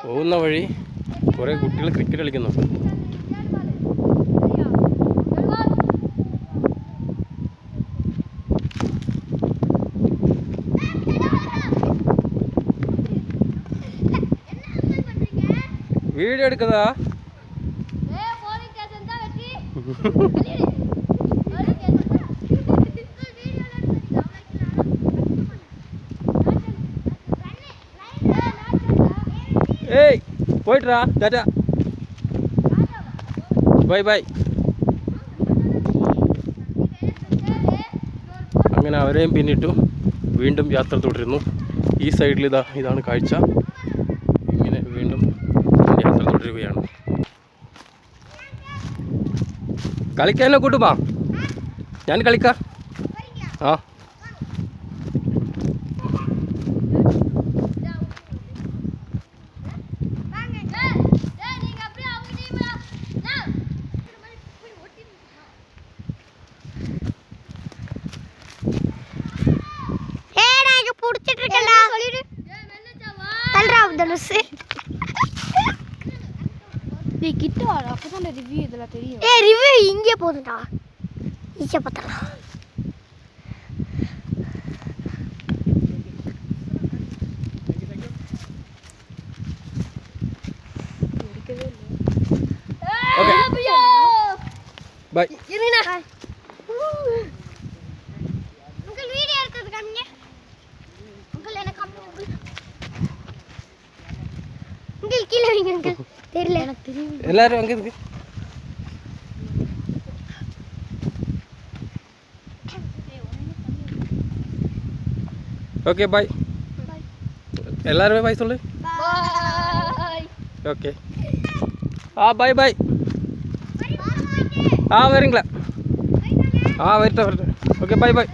പോകുന്ന വഴി കുറേ കുട്ടികൾ ക്രിക്കറ്റ് കളിക്കുന്നു. വീഡിയോ എടുക്കുന്നതാ. ഏയ് പോയിട്ടാ ടാറ്റ ബൈ ബൈ. അങ്ങനെ അവരെയും പിന്നിട്ടു വീണ്ടും യാത്ര തുടരുന്നു. ഈ സൈഡിൽ ഇതാണ് കാഴ്ച. ഇങ്ങനെ വീണ്ടും യാത്ര തുടരുകയാണ്. കളിക്കാനോ കൂട്ടുമാ, ഞാൻ കളിക്കാം. ആ இங்கே போதுடா, ஈச்ச பத்தலாம். பை. இருங்கண்ணா, உங்கள் வீடியோ எடுக்கிறது காமிங்க. உங்கள் என்ன காமிங்க. உங்கள் கீழே வைங்க. உங்கள் தெரியல, எனக்கு தெரியும். எல்லாரும் அங்கே இருக்கு. Okay bye. எல்லாருமே பாய் சொல்லு. பாய். ஓகே. பாய் பாய். வரீங்களா? வரட்டும். ஓகே பாய் பாய்.